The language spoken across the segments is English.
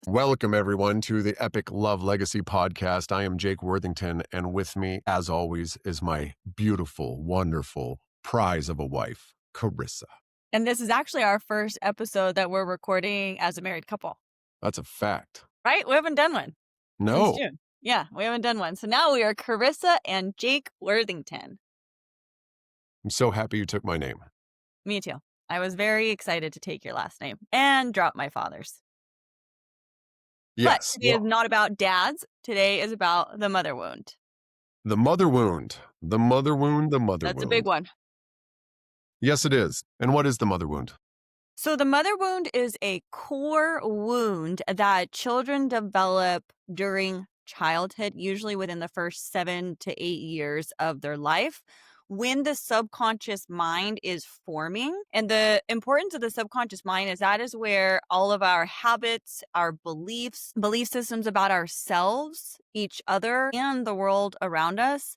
Welcome, everyone, to the Epic Love Legacy podcast. I am Jake Worthington, and with me, as always, is my beautiful, wonderful prize of a wife, Carissa. And this is actually our first episode that we're recording as a married couple, That's a fact. right? We haven't done one since No, June. Yeah, we haven't done one. So now we are Carissa and Jake Worthington. I'm so happy you took my name. Me too. I was very excited to take your last name and drop my father's. But Yes, today is well, not about dads. Today is about the mother wound. the mother wound, the mother wound, the mother That's a big wound. one. Yes, it is. And what is the mother wound? So the mother wound is a core wound that children develop during childhood, usually within the first 7 to 8 years of their life, when the subconscious mind is forming. And the importance of the subconscious mind is that is where all of our habits, our beliefs, belief systems about ourselves, each other, and the world around us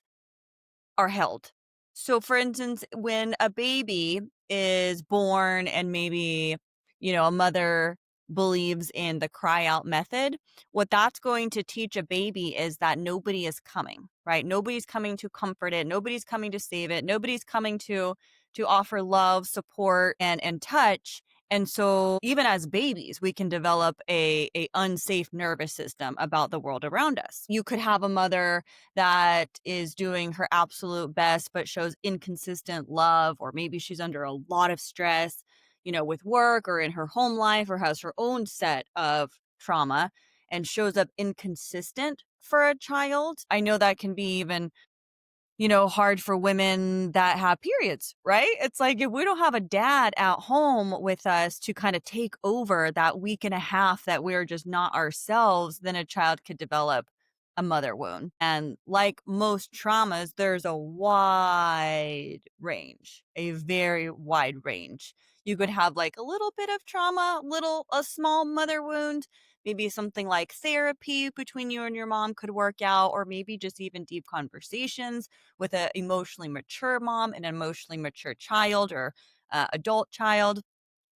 are held. So, for instance, when a baby is born and maybe, a mother believes in the cry out method, what that's going to teach a baby is that nobody is coming, right? Nobody's coming to comfort it. Nobody's coming to save it. Nobody's coming to offer love, support, and touch. And so even as babies, we can develop a unsafe nervous system about the world around us. You could have a mother that is doing her absolute best but shows inconsistent love, or maybe she's under a lot of stress, with work or in her home life, or has her own set of trauma and shows up inconsistent for a child. I know that can be even hard for women that have periods, right? It's like if we don't have a dad at home with us to kind of take over that week and a half that we're just not ourselves, then a child could develop a mother wound. And like most traumas, there's a wide range, a very wide range. You could have like a little bit of trauma, a small mother wound. Maybe something like therapy between you and your mom could work out, or maybe just even deep conversations with an emotionally mature mom, an emotionally mature child, or adult child.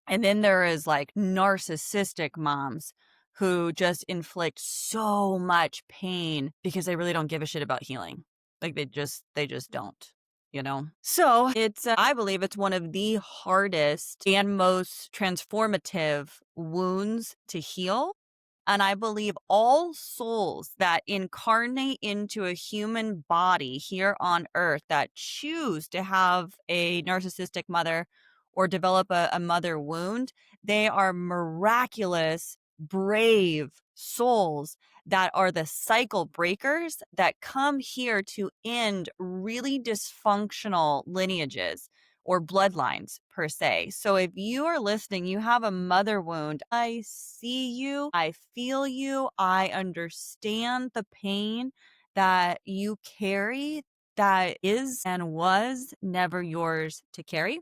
And then there is like narcissistic moms who just inflict so much pain because they really don't give a shit about healing. Like they just don't. So it's I believe it's one of the hardest and most transformative wounds to heal. And I believe all souls that incarnate into a human body here on earth that choose to have a narcissistic mother or develop a mother wound, they are miraculous, brave souls that are the cycle breakers that come here to end really dysfunctional lineages or bloodlines per se. So if you are listening, you have a mother wound, I see you, I feel you, I understand the pain that you carry that is and was never yours to carry.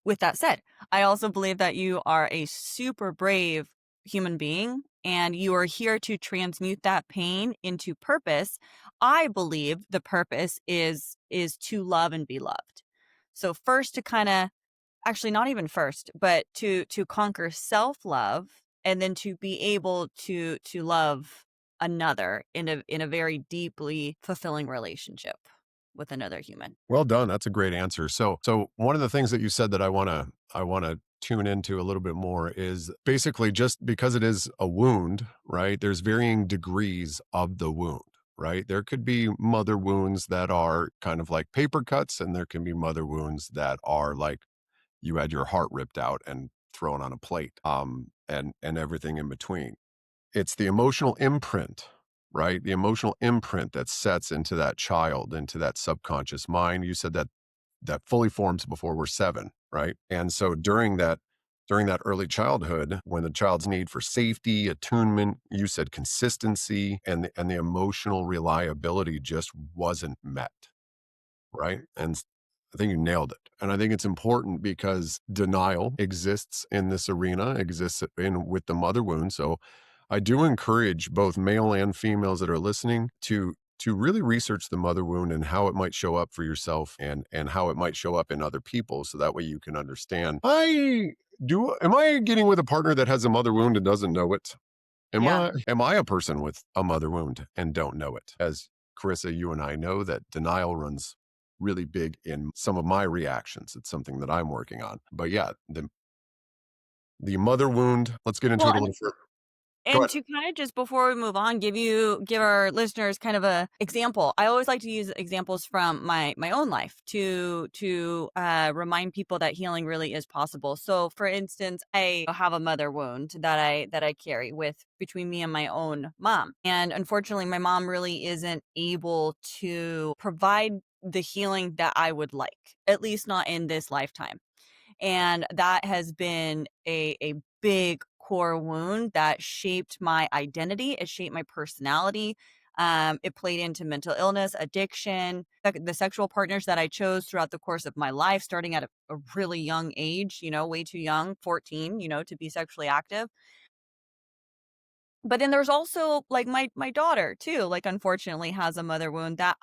With that said, I also believe that you are a super brave human being and you are here to transmute that pain into purpose. I believe the purpose is to love and be loved. So first to kind of actually not even first, but to conquer self-love and then to be able to love another in a very deeply fulfilling relationship with another human. Well done. That's a great answer. So one of the things that you said that I want to tune into a little bit more is basically just because it is a wound, right? There's varying degrees of the wound, right? There could be mother wounds that are kind of like paper cuts, and there can be mother wounds that are like you had your heart ripped out and thrown on a plate, and everything in between. It's the emotional imprint, right? The emotional imprint that sets into that child, into that subconscious mind. You said that fully forms before we're 7, right? And so during that early childhood, when the child's need for safety, attunement, you said consistency, and the emotional reliability just wasn't met, right? And I think you nailed it. And I think it's important because denial exists in this arena, exists in with the mother wound. So I do encourage both male and females that are listening to really research the mother wound and how it might show up for yourself and how it might show up in other people, so that way you can understand. I do am I getting with a partner that has a mother wound and doesn't know it? Yeah. Am I a person with a mother wound and don't know it? As Carissa, you and I know that denial runs really big in some of my reactions. It's something that I'm working on. But yeah, the mother wound, let's get into Well, it a little further. Go and ahead. to kinda just before we move on, give our listeners kind of a example. I always like to use examples from my own life to remind people that healing really is possible. So, for instance, I have a mother wound that I carry with between me and my own mom, and unfortunately, my mom really isn't able to provide the healing that I would like, at least not in this lifetime. And that has been a big core wound that shaped my identity. It shaped my personality. It played into mental illness, addiction, the sexual partners that I chose throughout the course of my life, starting at a really young age, way too young, 14, to be sexually active. But then there's also, like, my daughter too, like, unfortunately has a mother wound that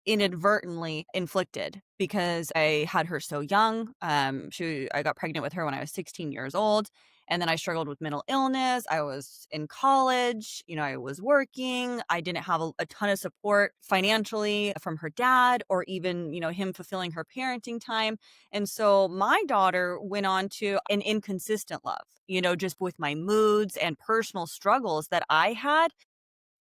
inadvertently inflicted because I had her so young. I got pregnant with her when I was 16 years old, and then I struggled with mental illness. I was in college, I was working. I didn't have a ton of support financially from her dad or even, him fulfilling her parenting time. And so my daughter went on to an inconsistent love, just with my moods and personal struggles that I had.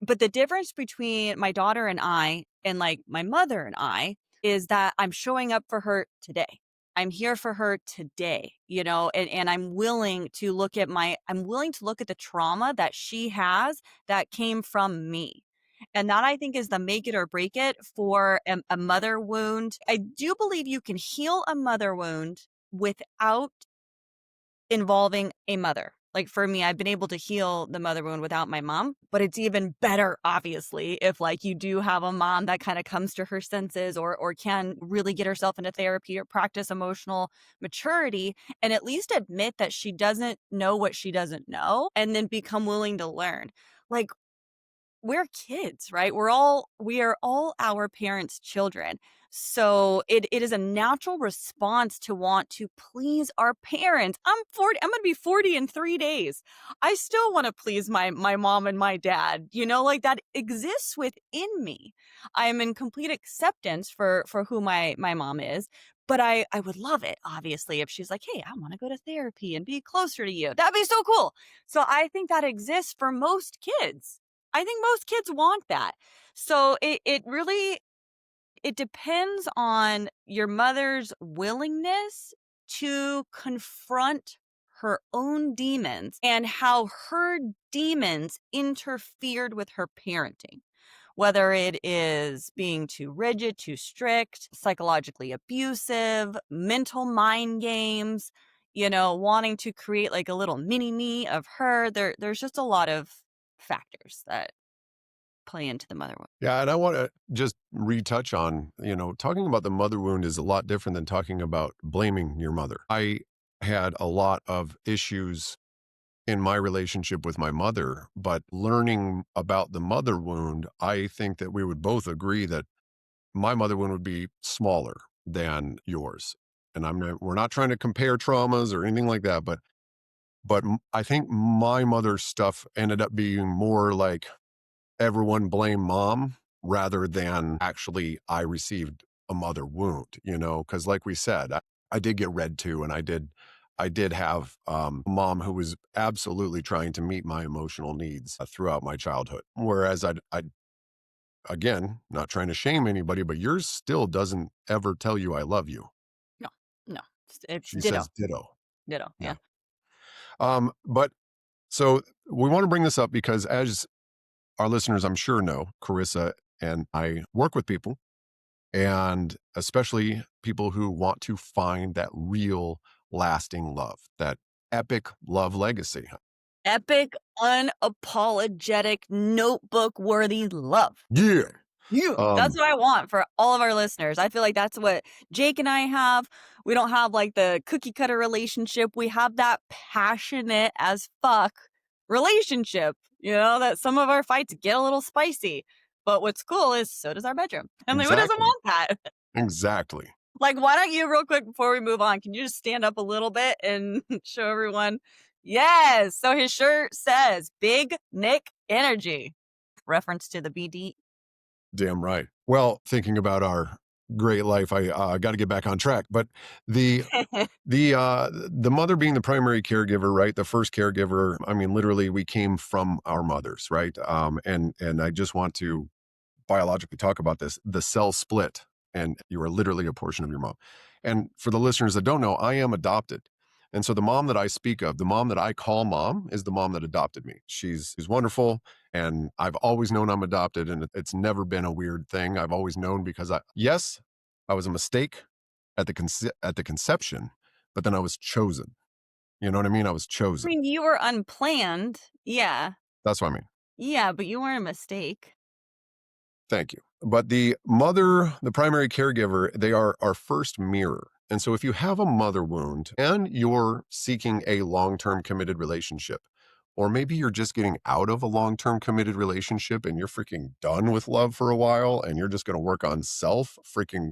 But the difference between my daughter and I, and like my mother and I, is that I'm showing up for her today. I'm here for her today, and I'm willing to look at the trauma that she has that came from me. And that, I think, is the make it or break it for a mother wound. I do believe you can heal a mother wound without involving a mother. Like, for me, I've been able to heal the mother wound without my mom, but it's even better, obviously, if, like, you do have a mom that kind of comes to her senses or can really get herself into therapy or practice emotional maturity and at least admit that she doesn't know what she doesn't know and then become willing to learn. Like, we're kids, right? We are all our parents' children. So it is a natural response to want to please our parents. I'm gonna be 40 in 3 days. I still want to please my mom and my dad. Like, that exists within me. I am in complete acceptance for who my mom is. But I would love it, obviously, if she's like, hey, I want to go to therapy and be closer to you. That'd be so cool. So I think that exists for most kids. I think most kids want that. So it really it depends on your mother's willingness to confront her own demons and how her demons interfered with her parenting. Whether it is being too rigid, too strict, psychologically abusive, mental mind games, wanting to create like a little mini me of her. There's just a lot of factors that play into the mother wound. Yeah, and I want to just retouch on, talking about the mother wound is a lot different than talking about blaming your mother. I had a lot of issues in my relationship with my mother, but learning about the mother wound, I think that we would both agree that my mother wound would be smaller than yours. And we're not trying to compare traumas or anything like that, but I think my mother's stuff ended up being more like everyone blame mom rather than actually I received a mother wound, because like we said, I did get read to, and I did have a mom who was absolutely trying to meet my emotional needs throughout my childhood. Whereas I again, not trying to shame anybody, but yours still doesn't ever tell you I love you. No, no, it's She ditto, says ditto. ditto. Yeah. Yeah. But so we want to bring this up because, as our listeners, I'm sure, know, Carissa and I work with people, and especially people who want to find that real lasting love, that epic love legacy. Epic, unapologetic, notebook worthy love. Yeah. You. That's Um, what I want for all of our listeners. I feel like that's what Jake and I have. We don't have like the cookie cutter relationship. We have that passionate as fuck relationship, that some of our fights get a little spicy. But what's cool is so does our bedroom. And like, who doesn't exactly. want that? Exactly. Like, why don't you real quick before we move on, can you just stand up a little bit and show everyone? Yes. So his shirt says Big Nick Energy. Reference to the BD. Damn right. Well, thinking about our great life, I got to get back on track. But the the mother being the primary caregiver, right? The first caregiver. I mean, literally, we came from our mothers, right? And I just want to biologically talk about this. The cell split, and you are literally a portion of your mom. And for the listeners that don't know, I am adopted. And so the mom that I speak of, the mom that I call mom, is the mom that adopted me. She's wonderful, and I've always known I'm adopted, and it's never been a weird thing. I've always known because yes, I was a mistake at the conception, but then I was chosen. You know what I mean? I was I chosen. mean, you were unplanned. Yeah. That's what I mean. Yeah, but you weren't a mistake. Thank you. But the mother, the primary caregiver, they are our first mirror. And so if you have a mother wound and you're seeking a long term committed relationship, or maybe you're just getting out of a long term committed relationship and you're freaking done with love for a while and you're just going to work on self, freaking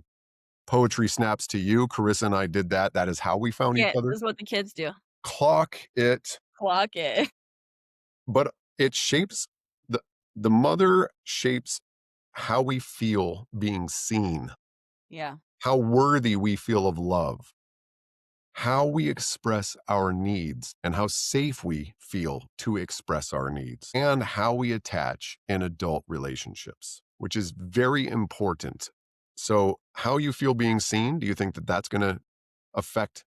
poetry snaps to you. Carissa and I did that. That is how we found each Yeah, other. this is what the kids do. Clock it. Clock it. But it shapes the the mother shapes how we feel being seen, Yeah. how worthy we feel of love, how we express our needs, and how safe we feel to express our needs, and how we attach in adult relationships, which is very important. So, how you feel being seen, do you think that that's going to affect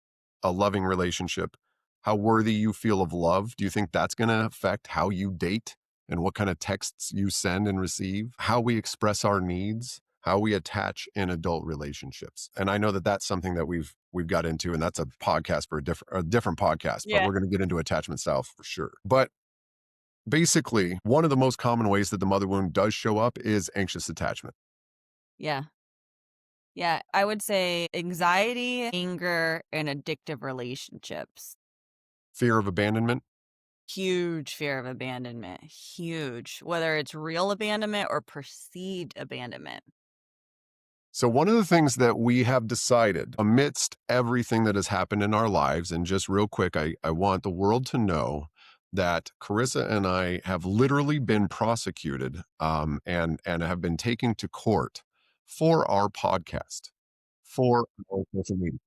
a loving relationship? How worthy you feel of love, do you think that's going to affect how you date and what kind of texts you send and receive? How we express our needs, how we attach in adult relationships. And I know that that's something that we've got into, and that's a podcast for a different podcast, but Yeah. we're going to get into attachment styles for sure. But basically, one of the most common ways that the mother wound does show up is anxious attachment. Yeah. Yeah. I would say anxiety, anger, and addictive relationships. Fear of abandonment. Huge fear of abandonment. Huge. Whether it's real abandonment or perceived abandonment. So, one of the things that we have decided amidst everything that has happened in our lives, and just real quick, I want the world to know that Carissa and I have literally been prosecuted and have been taken to court for our podcast, for our social media.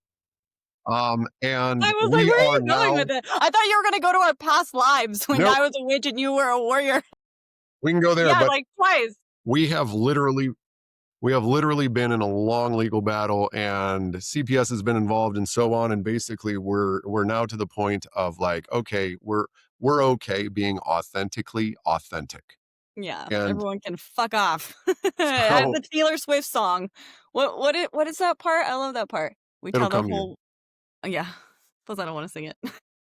And I was like, we where are are you going now, with it? I thought you were gonna go to our past lives when nope, I was a witch and you were a warrior. we can go there, Yeah, but like twice. we have literally we have literally been in a long legal battle, and CPS has been involved and so on. And basically we're now to the point of like, okay, we're okay being authentically authentic. Yeah, And everyone can fuck off. so The Taylor Swift song. What is that part? I love that part. We it'll tell the come to you. whole yeah. Plus I don't wanna sing it.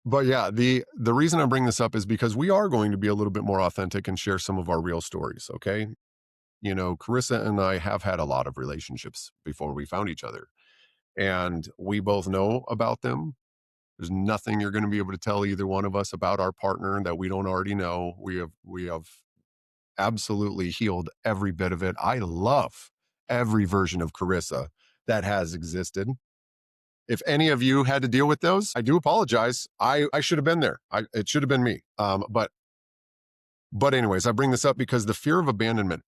But yeah, the reason I bring this up is because we are going to be a little bit more authentic and share some of our real stories. Okay. You know, Carissa and I have had a lot of relationships before we found each other, and we both know about them. There's nothing you're going to be able to tell either one of us about our partner that we don't already know. We have absolutely healed every bit of it. I love every version of Carissa that has existed. If any of you had to deal with those, I do apologize. I should have been there. It should have been me. But anyways, I bring this up because the fear of abandonment,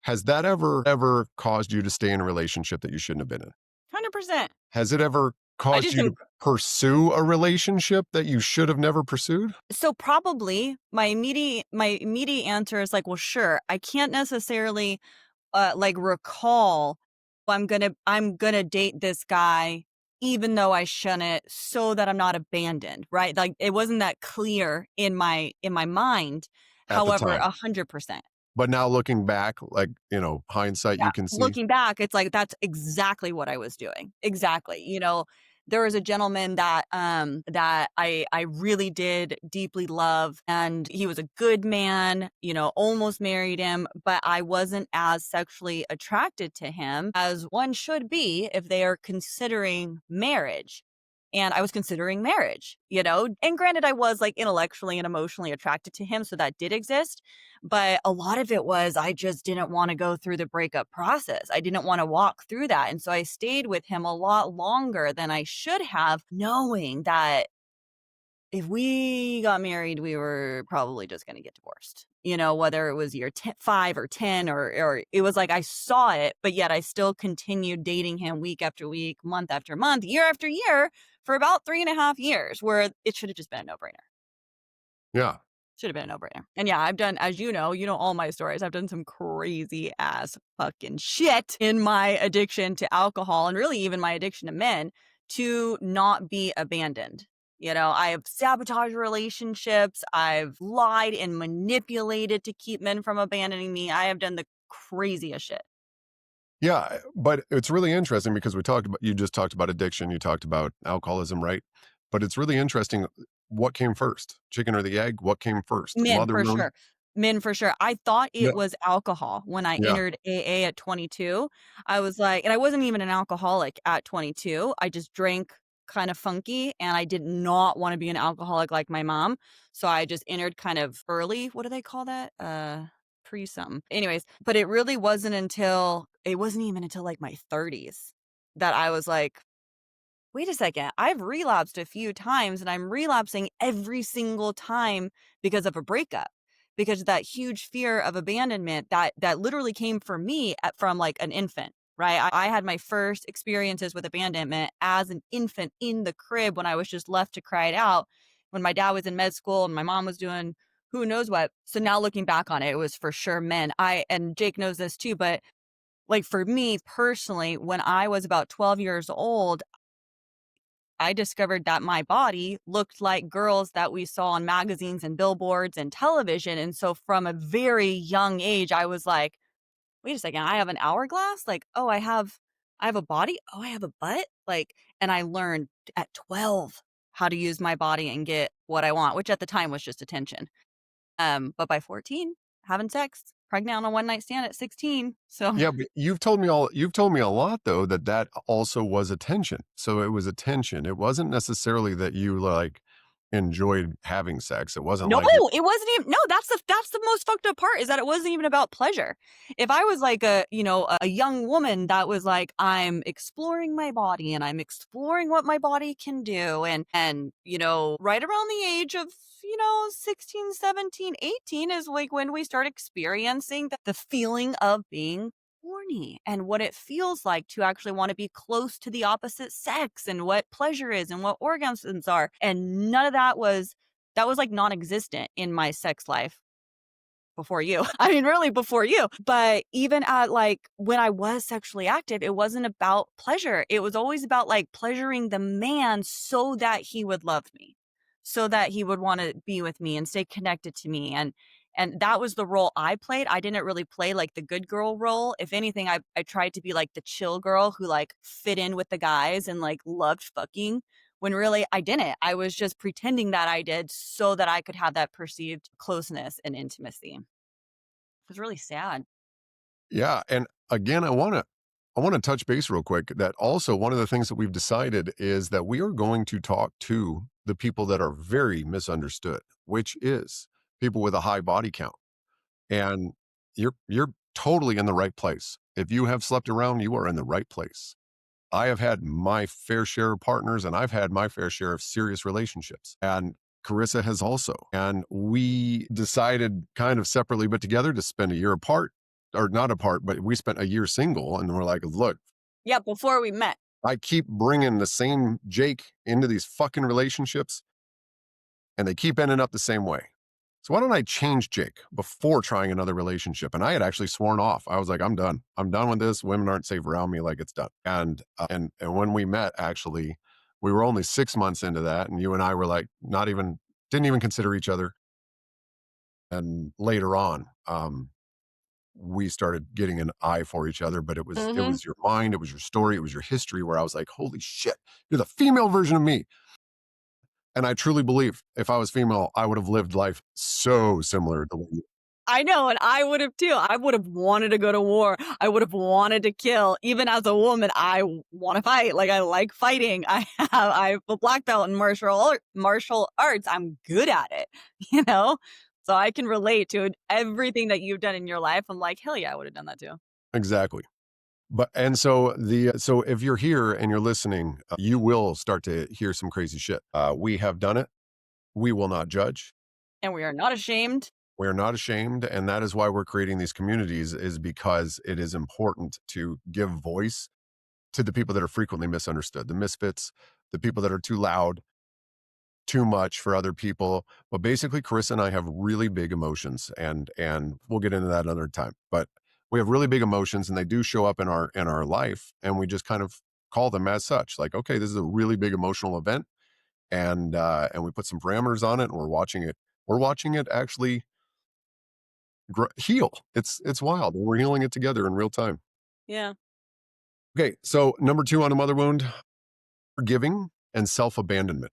has that ever caused you to stay in a relationship that you shouldn't have been in? 100%. Has it ever I caused just you to didn't pursue a relationship that you should have never pursued? so probably my immediate answer is like, well, sure. I can't necessarily like recall I'm gonna date this guy even though I shouldn't so that I'm not abandoned, right? Like it wasn't that clear in my mind. At the However, time. 100%. But now looking back, like, hindsight, Yeah, you can see. looking back, it's like that's exactly what I was doing. Exactly. There was a gentleman that I really did deeply love, and he was a good man, almost married him, but I wasn't as sexually attracted to him as one should be if they are considering marriage. and I was considering marriage, you know? And granted, I was like intellectually and emotionally attracted to him, so that did exist. But a lot of it was I just didn't want to go through the breakup process. I didn't want to walk through that. And so I stayed with him a lot longer than I should have, knowing that if we got married, we were probably just gonna get divorced, you know, whether it was year 5 or 10 or it was like I saw it, but yet I still continued dating him week after week, month after month, year after year for about 3.5 years, where it should have just been a no-brainer. Yeah. Should have been a no-brainer. And yeah, I've done, as you know all my stories, I've done some crazy ass fucking shit in my addiction to alcohol and really even my addiction to men to not be abandoned. You know, I have sabotaged relationships. I've lied and manipulated to keep men from abandoning me. I have done the craziest shit. Yeah, but it's really interesting because you just talked about addiction, you talked about alcoholism, right? But it's really interesting what came first, chicken or the egg? What came first? Men, Mother for wound? sure. Men, for sure. I thought Yeah, it was alcohol when I yeah, entered AA at 22. I was like, and I wasn't even an alcoholic at 22. I just drank kind of funky, and I did not wanna be an alcoholic like my mom. So I just entered kind of early. What do they call that? Pre-something. Anyways, but it wasn't even until, like, my 30s that I was like, wait a second, I've relapsed a few times and I'm relapsing every single time because of a breakup. Because of that huge fear of abandonment that literally came for me from like an infant, right? I had my first experiences with abandonment as an infant in the crib when I was just left to cry it out when my dad was in med school and my mom was doing who knows what. So now looking back on it, it was for sure men. And Jake knows this too, but like for me personally, when I was about 12 years old, I discovered that my body looked like girls that we saw on magazines and billboards and television, and so from a very young age, I was like, "Wait a second, I have an hourglass? Like, oh, I have a body? Oh, I have a butt?" Like, and I learned at 12 how to use my body and get what I want, which at the time was just attention. But by 14, having sex, pregnant on a one night stand at 16, so yeah, but you've told me a lot though that also was attention. So it was attention. It wasn't necessarily that you, like, enjoyed having sex. It wasn't no, like it. it wasn't even no, that's the most fucked up part is that it wasn't even about pleasure. If I was like a young woman that was like, I'm exploring my body and I'm exploring what my body can do and right around the age of 16, 17, 18 is like when we start experiencing the feeling of being horny and what it feels like to actually want to be close to the opposite sex and what pleasure is and what orgasms are. And none of that was, like, non-existent in my sex life before you. I mean, really before you. But even at, like, when I was sexually active, it wasn't about pleasure. It was always about, like, pleasuring the man so that he would love me, so that he would wanna be with me and stay connected to me, and that was the role I played. I didn't really play, like, the good girl role. If anything, I tried to be, like, the chill girl who, like, fit in with the guys and, like, loved fucking when really I didn't. I was just pretending that I did so that I could have that perceived closeness and intimacy. It was really sad. Yeah, and again, I wanna touch base real quick that also one of the things that we've decided is that we are going to talk to the people that are very misunderstood, which is people with a high body count. And you're totally in the right place. If you have slept around, you are in the right place. I have had my fair share of partners and I've had my fair share of serious relationships. And Carissa has also. And we decided kind of separately but together to spend a year apart, or not apart, but we spent a year single. And we're like, look, Yeah, before we met. I keep bringing the same Jake into these fucking relationships and they keep ending up the same way. So why don't I change Jake before trying another relationship? And I had actually sworn off. I was like, I'm done. I'm done with this. Women aren't safe around me. Like it's done. And when we met, actually, we were only 6 months into that, and you and I were like, not even didn't even consider each other. And later on, we started getting an eye for each other. But it Mhm. was your mind, it was your story, it was your history. Where I was like, holy shit, you're the female version of me. And I truly believe if I was female, I would have lived life so similar to what you. I know, and I would have too. I would have wanted to go to war. I would have wanted to kill. Even as a woman, I want to fight. Like I like fighting. I have a black belt in martial arts. I'm good at it, you know? So I can relate to everything that you've done in your life. I'm like, hell yeah, I would have done that too. Exactly. But and so the so if you're here and you're listening, you will start to hear some crazy shit. We have done it. We will not judge. And we are not ashamed. We're not ashamed, and that is why we're creating these communities is because it is important to give voice to the people that are frequently misunderstood, the misfits, the people that are too loud, too much for other people. But basically, Carissa and I have really big emotions, and we'll get into that another time. But we have really big emotions, and they do show up in our life, and we just kind of call them as such. Like, okay, this is a really big emotional event, and we put some parameters on it, and we're watching it. We're watching it actually heal. It's wild. We're healing it together in real time. Yeah. Okay, so number two on a mother wound: forgiving and self abandonment.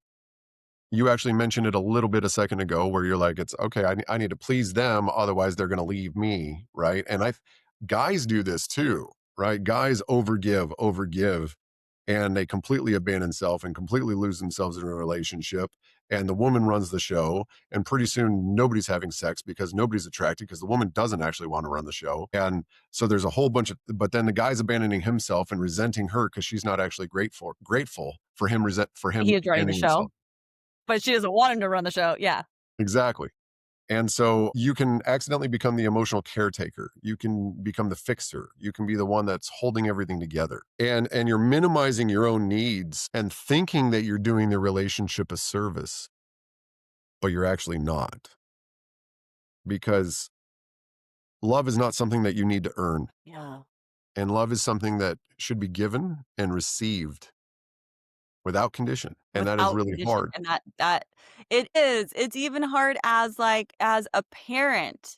You actually mentioned it a little bit a second ago where you're like, it's okay, I need to please them, otherwise they're going to leave me, right? And guys do this too, right? Guys overgive, and they completely abandon self and completely lose themselves in a relationship. And the woman runs the show, and pretty soon nobody's having sex because nobody's attracted because the woman doesn't actually want to run the show. And so there's a whole bunch of, but then the guy's abandoning himself and resenting her because she's not actually grateful for him for him He is running the abandoning show, himself. but she doesn't want him to run the show. Yeah. Exactly. And so you can accidentally become the emotional caretaker. You can become the fixer. You can be the one that's holding everything together. And you're minimizing your own needs and thinking that you're doing the relationship a service, but you're actually not. Because love is not something that you need to earn. Yeah. And love is something that should be given and received without condition. And that is Without really condition, hard. and that it is. It's even hard as, like, as a parent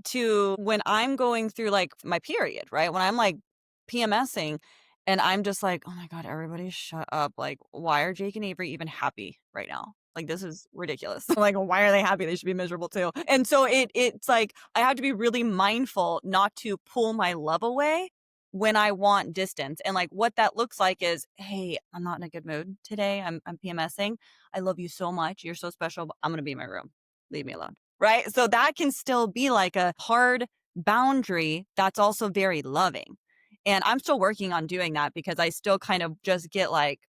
to when I'm going through, like, my period, right? When I'm, like, PMSing and I'm just like, "Oh my god, everybody shut up. Like, why are Jake and Avery even happy right now? Like, this is ridiculous. Like, why are they happy? They should be miserable too." And so it's like I have to be really mindful not to pull my love away when I want distance. And, like, what that looks like is, "Hey, I'm not in a good mood today. I'm PMSing. I love you so much. You're so special, but I'm gonna be in my room. Leave me alone." Right? So that can still be like a hard boundary that's also very loving. And I'm still working on doing that because I still kind of just get like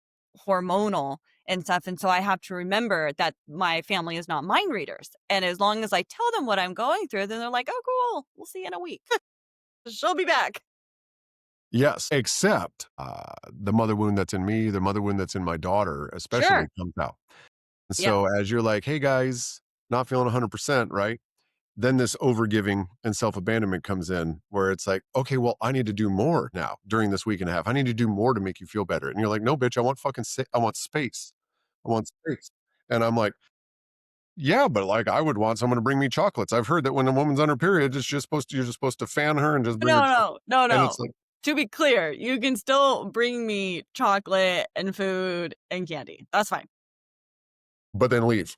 hormonal and stuff. And so I have to remember that my family is not mind readers. And as long as I tell them what I'm going through, then they're like, oh, cool. We'll see you in a week. She'll be back. Yes, except the mother wound that's in me, the mother wound that's in my daughter, especially Sure. comes out. Yeah. So as you're like, "Hey, guys, not feeling 100%," right? Then this overgiving and self-abandonment comes in where it's like, "Okay, well, I need to do more now during this week and a half. I need to do more to make you feel better." And you're like, "No, bitch, I want I want space. I want space." And I'm like, "Yeah, but, like, I would want someone to bring me chocolates. I've heard that when a woman's on her period, you're just supposed to fan her and just bring her No, chocolate." no, no, And it's no. like, To be clear, you can still bring me chocolate and food and candy. That's fine. but then leave.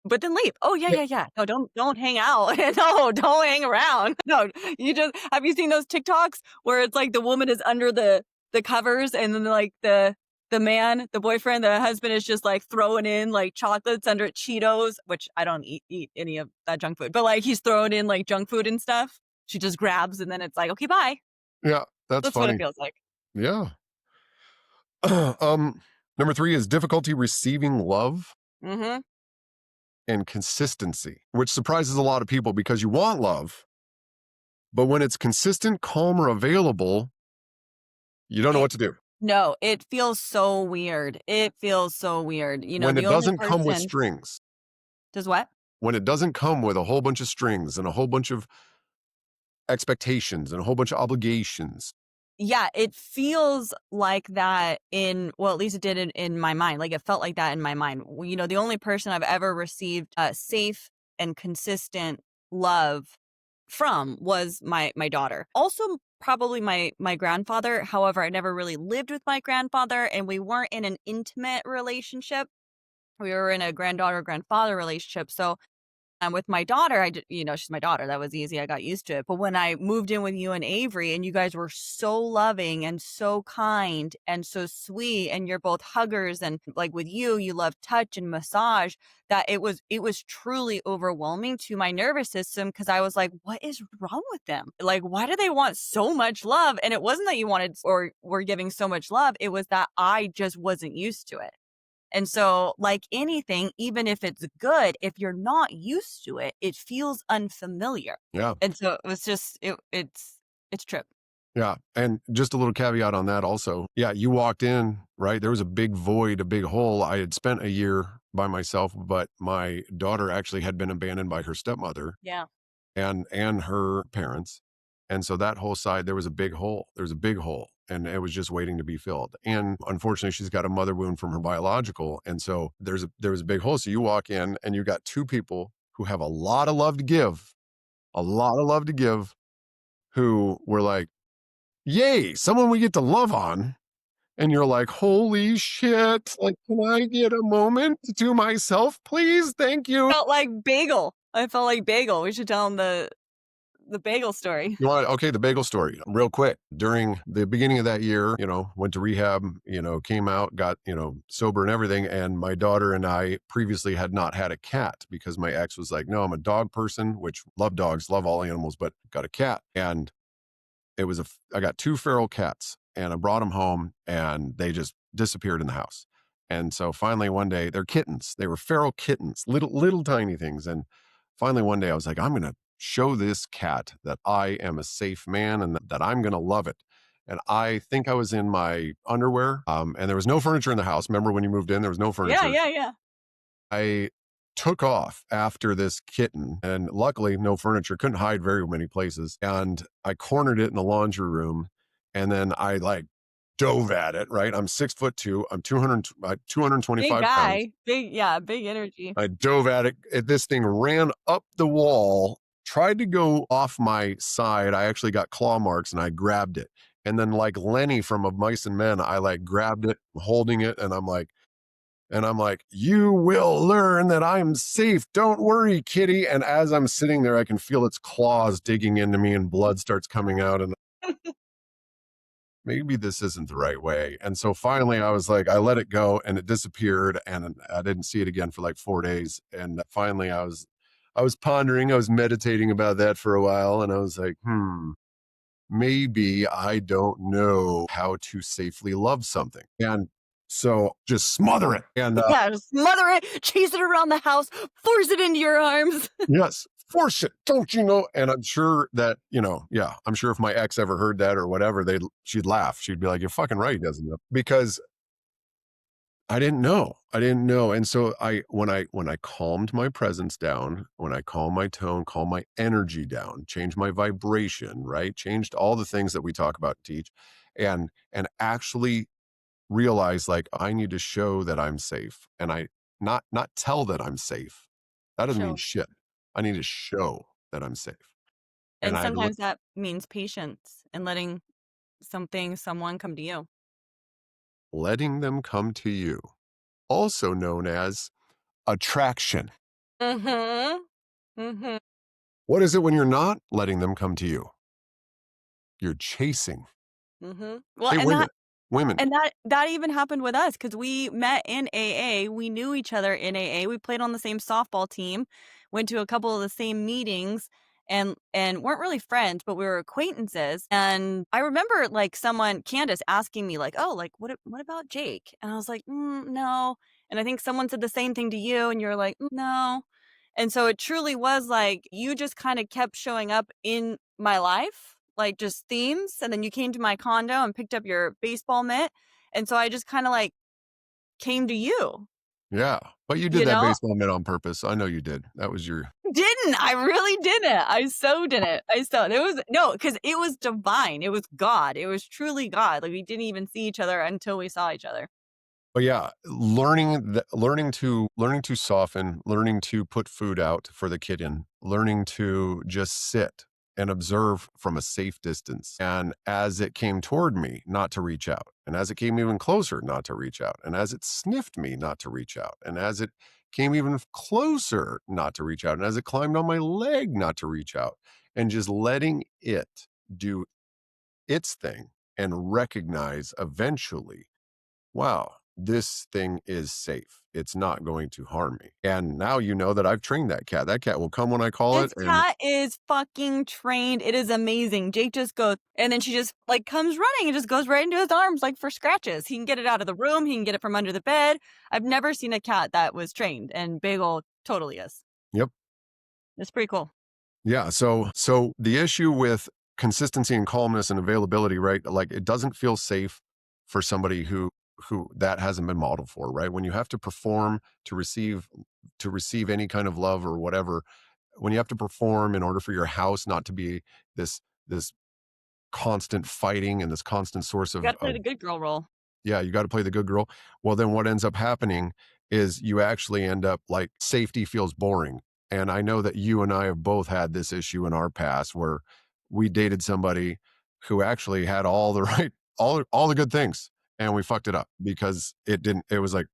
But then leave. Oh, yeah, Yeah. yeah, yeah. No, don't hang out. No, don't hang around. No, you just have you seen those TikToks where it's like the woman is under the covers and then like the man, the boyfriend, the husband is just like throwing in like chocolates under Cheetos, which I don't eat any of that junk food, but like he's throwing in like junk food and stuff. She just grabs and then it's like, okay, bye. Yeah, that's That's what it funny. feels like. Yeah. Um, number 3 is difficulty receiving love Mhm. and consistency, which surprises a lot of people because you want love, but when it's consistent, calm, or available, you don't know It what to do. no, it feels so weird. It feels so weird. You know, When the it only doesn't come with person strings, does what? when it doesn't come with a whole bunch of strings and a whole bunch of expectations and a whole bunch of obligations. Yeah, it feels like that in well, at least it did in my mind. Like it felt like that in my mind. You know, the only person I've ever received safe and consistent love from was my daughter. Also probably my grandfather. However, I never really lived with my grandfather and we weren't in an intimate relationship. We were in a granddaughter grandfather relationship. So And with my daughter, she's my daughter, that was easy, I got used to it, but when I moved in with you and Avery, and you guys were so loving and so kind and so sweet, and you're both huggers, and, like, with you, you love touch and massage, that it was truly overwhelming to my nervous system because I was like, "What is wrong with them? Like, why do they want so much love?" And it wasn't that you wanted or were giving so much love, it was that I just wasn't used to it. And so, like anything, even if it's good, if you're not used to it, it feels unfamiliar. Yeah. And so it was just it's trip. Yeah. And just a little caveat on that also. Yeah, you walked in, right? There was a big void, a big hole. I had spent a year by myself, but my daughter actually had been abandoned by her stepmother Yeah. and her parents. And so that whole side, there was a big hole. There was a big hole and it was just waiting to be filled. And unfortunately, she's got a mother wound from her biological. And so there was a big hole. So you walk in and you got two people who have a lot of love to give, a lot of love to give, who were like, yay, someone we get to love on. And you're like, holy shit. Like, can I get a moment to myself, please? Thank you. Felt like bagel. I felt like bagel. We should tell him the bagel story. You want okay, the bagel story, real quick. During the beginning of that year, went to rehab, came out, got, sober and everything. And my daughter and I previously had not had a cat because my ex was like, no, I'm a dog person, which love dogs, love all animals, but got a cat. And I got two feral cats and I brought them home and they just disappeared in the house. And so finally one day, they're kittens. They were feral kittens, little tiny things. And finally one day I was like, I'm going to show this cat that I am a safe man and that I'm going to love it. And I think I was in my underwear, and there was no furniture in the house. Remember when you moved in, there was no Yeah, furniture. yeah, yeah. I took off after this kitten and luckily no furniture, couldn't hide very many places. And I cornered it in the laundry room and then I like dove at it, right? I'm 6'2". I'm 200, Big 225 pounds. guy. Big yeah, big energy. I dove at it. This thing ran up the wall, tried to go off my side. I actually got claw marks and I grabbed it. And then like Lenny from Of Mice and Men, I like grabbed it, holding it. And I'm like, you will learn that I'm safe. Don't worry, kitty. And as I'm sitting there, I can feel its claws digging into me and blood starts coming out. And maybe this isn't the right way. And so finally, I was like, I let it go and it disappeared. And I didn't see it again for like 4 days. And finally, I was pondering, I was meditating about that for a while. And I was like, maybe I don't know how to safely love something. And so just smother it. And Yeah, just smother it, chase it around the house, force it into your arms. yes, force it, don't you know? And I'm sure that, yeah, I'm sure if my ex ever heard that or whatever, she'd laugh. She'd be like, you're fucking right, he doesn't know. Because I didn't know. I didn't know. And so when I calmed my presence down, when I calm my tone, calm my energy down, change my vibration, right? Changed all the things that we talk about and teach and actually realize like I need to show that I'm safe and I not tell that I'm safe. That doesn't mean Show. shit. I need to show that I'm safe. And And I had to sometimes that means patience and letting someone come to you. letting them come to you, also known as attraction. Mhm. Mhm. What is it when you're not letting them come to you? You're chasing. Mhm. Well, Hey, women, women. and that even happened with us because we met in AA, we knew each other in AA, we played on the same softball team, went to a couple of the same meetings, and weren't really friends, but we were acquaintances, and I remember, like, Candace asking me, like, "Oh, like, what about Jake?" And I was like, no," and I think someone said the same thing to you, and you're like, no," and so it truly was, like, you just kinda kept showing up in my life, like, just themes, and then you came to my condo and picked up your baseball mitt, and so I just kinda, like, came to you, Yeah. But you did you that know? baseball mitt on purpose. I know you did. That was your Didn't, I really didn't, I so didn't, I so it was no, because it was divine, it was God, it was truly God, like, we didn't even see each other until we saw each other. but yeah, learning to soften, learning to put food out for the kitten, learning to just sit and observe from a safe distance. And as it came toward me, not to reach out. And as it came even closer, not to reach out. And as it sniffed me, not to reach out. And as it came even closer not to reach out. And as it climbed on my leg, not to reach out, and just letting it do its thing and recognize eventually, wow, this thing is safe. It's not going to harm me. And now you know that I've trained that cat. That cat will come when I call it. This And cat is fucking trained. It is amazing. Jake just goes, and then she just like comes running and just goes right into his arms like for scratches. He can get it out of the room. He can get it from under the bed. I've never seen a cat that was trained, and Bagel totally is. yep. It's pretty cool. Yeah. So the issue with consistency and calmness and availability, right? Like it doesn't feel safe for somebody who that hasn't been modeled for, right? When you have to perform to receive any kind of love or whatever, when you have to perform in order for your house not to be this constant fighting and this constant source You got to play of the good girl role. yeah, you got to play the good girl. Well, then what ends up happening is you actually end up like safety feels boring. And I know that you and I have both had this issue in our past where we dated somebody who actually had all the right, all the good things, and we fucked it up because it didn't. It was like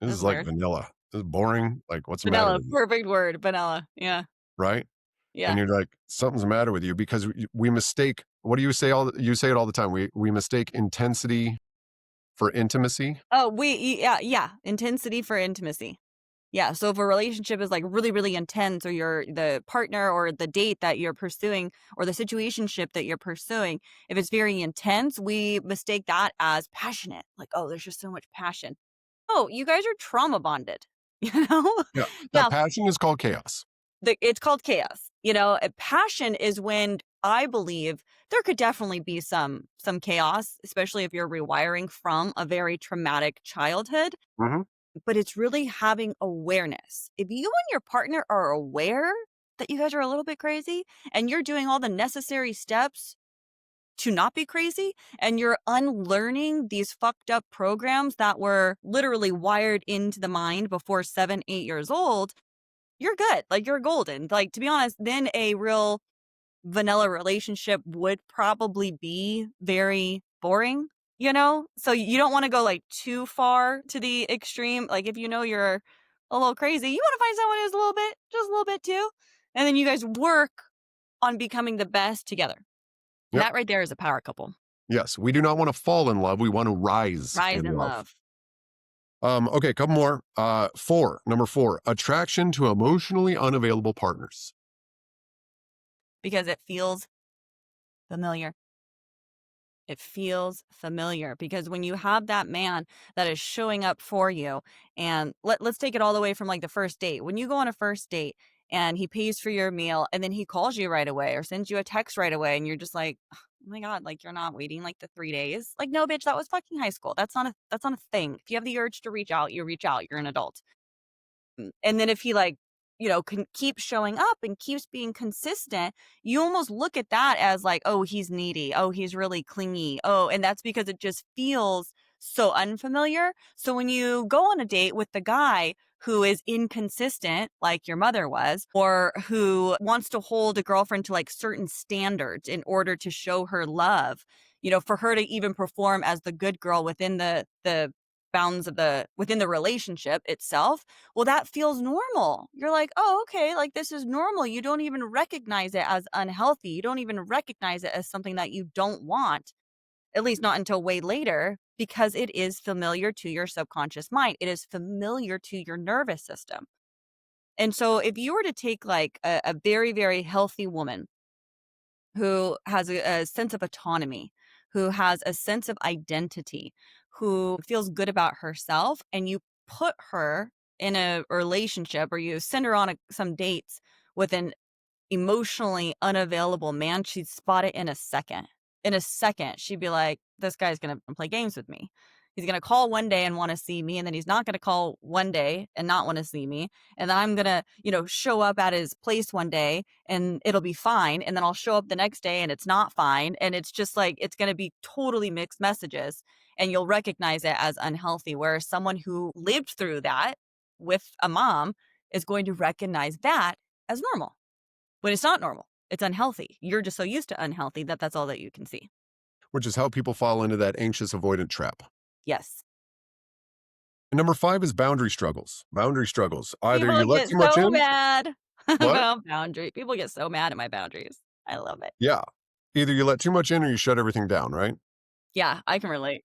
this That's is like weird. vanilla. This is boring. Like, what's the matter Vanilla, with you, perfect word. Vanilla. Yeah. right? And Yeah. you're like, something's the matter with you because we mistake. What do you say? You say it all the time. We mistake intensity for intimacy. Oh, yeah, yeah. Intensity for intimacy. Yeah, so if a relationship is, like, really, really intense or you're the partner or the date that you're pursuing or the situationship that you're pursuing, if it's very intense, we mistake that as passionate. Like, "Oh, there's just so much passion." Oh, you guys are trauma bonded, you know? Yeah, that Now, passion is called chaos. it's called chaos, passion is when I believe there could definitely be some chaos, especially if you're rewiring from a very traumatic childhood. Mhm. But it's really having awareness. If you and your partner are aware that you guys are a little bit crazy and you're doing all the necessary steps to not be crazy and you're unlearning these fucked up programs that were literally wired into the mind before 7, 8 years old, you're good. Like you're golden. Like to be honest, then a real vanilla relationship would probably be very boring, you know? So you don't wanna go, like, too far to the extreme. Like, if you know you're a little crazy, you wanna find someone who's a little bit just a little bit too, and then you guys work on becoming the best together. Yep. That right there is a power couple. Yes, we do not wanna fall in love, we wanna rise Rise in in love. love Okay, a couple more. 4, number 4, attraction to emotionally unavailable partners. because it feels familiar. It feels familiar because when you have that man that is showing up for you, and let's take it all the way from like the first date. When you go on a first date and he pays for your meal and then he calls you right away or sends you a text right away and you're just like, "Oh my God, like you're not waiting like the 3 days." Like, no, bitch, that was fucking high school. That's not a thing. If you have the urge to reach out, you reach out. You're an adult. And then if he like, can keep showing up and keeps being consistent, you almost look at that as like, oh, he's needy. Oh, he's really clingy. Oh, and that's because it just feels so unfamiliar. So when you go on a date with the guy who is inconsistent, like your mother was, or who wants to hold a girlfriend to like certain standards in order to show her love, for her to even perform as the good girl within the bounds of within the relationship itself, well, that feels normal. You're like, "Oh, okay, like, this is normal." You don't even recognize it as unhealthy. You don't even recognize it as something that you don't want, at least not until way later, because it is familiar to your subconscious mind. It is familiar to your nervous system. And so if you were to take, like, a very, very healthy woman who has a sense of autonomy, who has a sense of identity, who feels good about herself, and you put her in a relationship or you send her on some dates with an emotionally unavailable man, she'd spot it in a second. In a second, she'd be like, "This guy's gonna play games with me. He's gonna call one day and wanna see me, and then he's not gonna call one day and not wanna see me, and then I'm gonna, show up at his place one day and it'll be fine, and then I'll show up the next day and it's not fine, and it's just like it's gonna be totally mixed messages, and you'll recognize it as unhealthy, whereas someone who lived through that with a mom is going to recognize that as normal. When it's not normal, it's unhealthy. You're just so used to unhealthy that that's all that you can see. Which is how people fall into that anxious avoidant trap. Yes. And number 5 is boundary struggles. Boundary struggles. Either People you let get too much so in. mad What? about boundary people get so mad at my boundaries. I love it. Yeah. Either you let too much in or you shut everything down, right? Yeah, I can relate.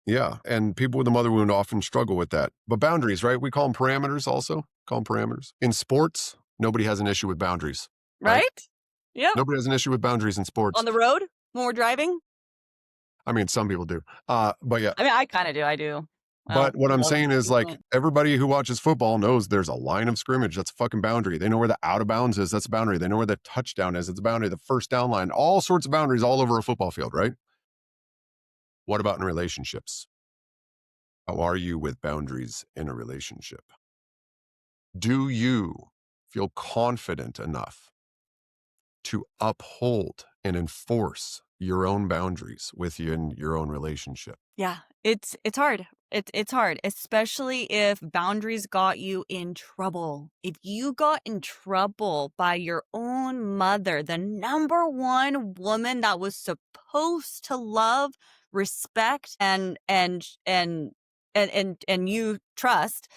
Yeah, and people with a mother wound often struggle with that. But boundaries, right? We call them parameters also, call them parameters. In sports, nobody has an issue with boundaries, right? Right? Yep. Nobody has an issue with boundaries in sports. On the road when we're driving? I mean, some people do. But yeah. I mean, I kinda do, I do. I But don't what I'm love saying when is people like don't. everybody who watches football knows there's a line of scrimmage. That's a fucking boundary. They know where the out of bounds is. That's a boundary. They know where the touchdown is. It's a boundary. The first down line, all sorts of boundaries all over a football field, right? What about in relationships? How are you with boundaries in a relationship? Do you feel confident enough to uphold and enforce your own boundaries within your own relationship? Yeah, it's hard. It's hard, especially if boundaries got you in trouble. If you got in trouble by your own mother, the number one woman that was supposed to love, respect, and you trust,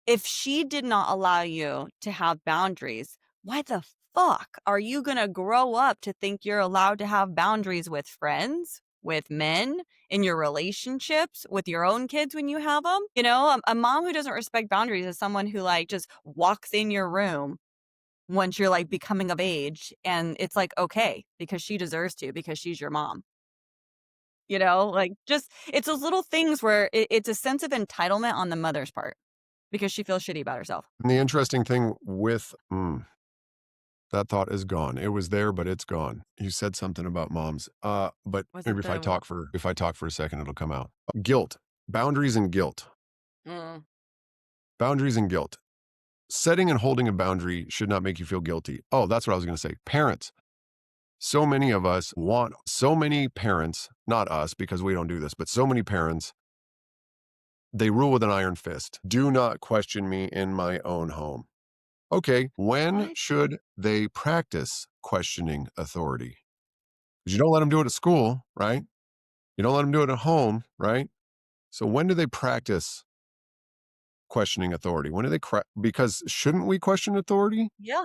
if she did not allow you to have boundaries, why the fuck are you gonna grow up to think you're allowed to have boundaries with friends, with men, in your relationships, with your own kids when you have them? You know, a mom who doesn't respect boundaries is someone who like just walks in your room once you're like becoming of age and it's like okay because she deserves to because she's your mom. You know, like just it's those little things where it's a sense of entitlement on the mother's part because she feels shitty about herself. And the interesting thing with that thought is gone. It was there, but it's gone. You said something about moms. But Was maybe it the what? if I talk for a second, it'll come out. Guilt, boundaries and guilt, Mm. boundaries and guilt. Setting and holding a boundary should not make you feel guilty. Oh, that's what I was going to say. Parents. So many of us want, so many parents, not us because we don't do this, but so many parents, they rule with an iron fist. Do not question me in my own home. Okay, when What? should they practice questioning authority? Because you don't let them do it at school, right? You don't let them do it at home, right? So when do they practice questioning authority? When do they, because shouldn't we question authority? Yeah.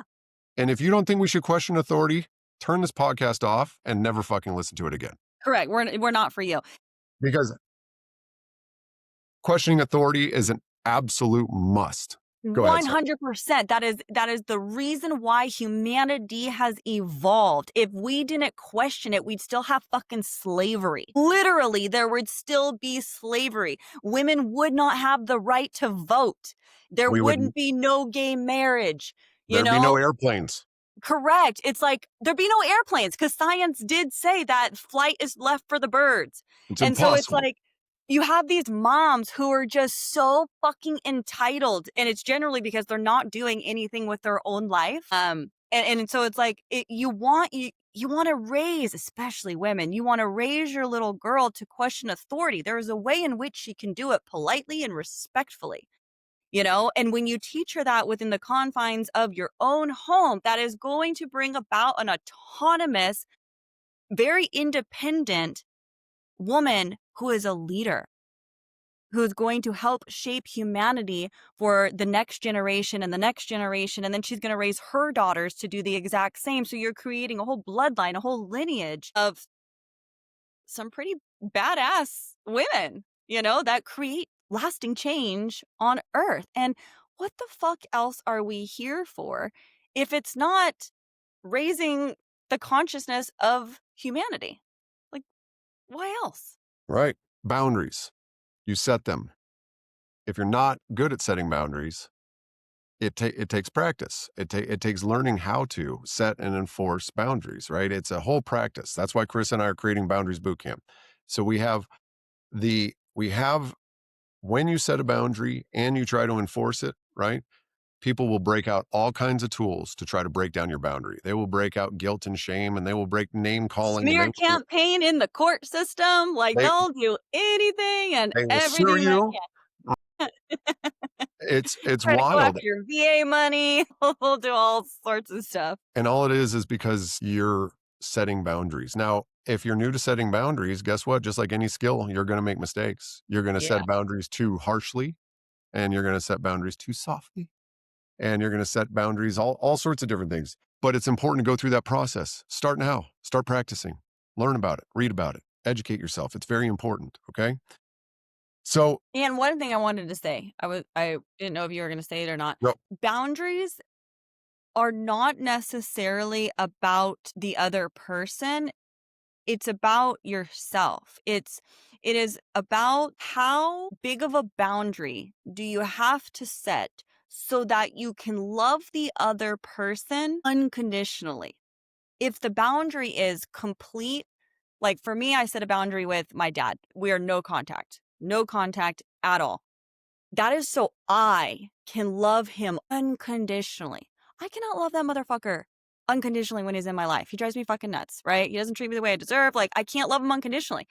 And if you don't think we should question authority, turn this podcast off and never fucking listen to it again. Correct. We're not for you. Because questioning authority is an absolute must. Go ahead, sir. 100%. That is the reason why humanity has evolved. If we didn't question it, we'd still have fucking slavery. Literally, there would still be slavery. Women would not have the right to vote. There We would, wouldn't be no gay marriage, you there'd be no know? airplanes. Correct. It's like there'd be no airplanes because science did say that flight is left for the birds. It's And so it's impossible. like you have these moms who are just so fucking entitled, and it's generally because they're not doing anything with their own life. And so it's like you want to raise, especially women, you want to raise your little girl to question authority. There is a way in which she can do it politely and respectfully, you know? And when you teach her that within the confines of your own home, that is going to bring about an autonomous, very independent woman who is a leader, who is going to help shape humanity for the next generation and the next generation. And then she's going to raise her daughters to do the exact same. So you're creating a whole bloodline, a whole lineage of some pretty badass women, you know, that create lasting change on earth. And what the fuck else are we here for if it's not raising the consciousness of humanity? Like, why else? Right. Boundaries. You set them. If you're not good at setting boundaries, it takes practice. It takes learning how to set and enforce boundaries, right? It's a whole practice. That's why Chris and I are creating Boundaries Bootcamp. So we have when you set a boundary and you try to enforce it, right? People will break out all kinds of tools to try to break down your boundary. They will break out guilt and shame, and they will break name calling, and Smear campaign in the court system. Like, they they'll do anything and they will sue everything they you. can. It's Try to go wild. after your VA money. We'll do all sorts of stuff. And all it is because you're setting boundaries. Now, if you're new to setting boundaries, guess what? Just like any skill, you're going to make mistakes. You're going to Yeah. set boundaries too harshly. and you're going to set boundaries too softly, and you're going to set boundaries, all sorts of different things. But it's important to go through that process. Start now, start practicing, learn about it, read about it, educate yourself. It's very important. Okay. So, And one thing I wanted to say, I didn't know if you were gonna say it or not. no, Boundaries are not necessarily about the other person, it's about yourself. It is about how big of a boundary do you have to set so that you can love the other person unconditionally. If the boundary is complete, like for me, I set a boundary with my dad. We are no contact. No contact at all. That is so I can love him unconditionally. I cannot love that motherfucker unconditionally when he's in my life. He drives me fucking nuts, right? He doesn't treat me the way I deserve. Like, I can't love him unconditionally.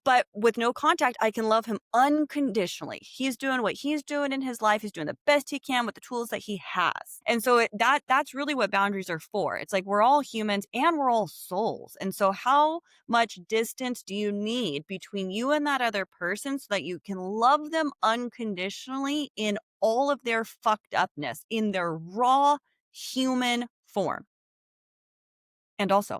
But with no contact, I can love him unconditionally. He's doing what he's doing in his life. He's doing the best he can with the tools that he has. And so that's really what boundaries are for. It's like we're all humans and we're all souls. And so how much distance do you need between you and that other person so that you can love them unconditionally in all of their fucked upness, in their raw human form? And also,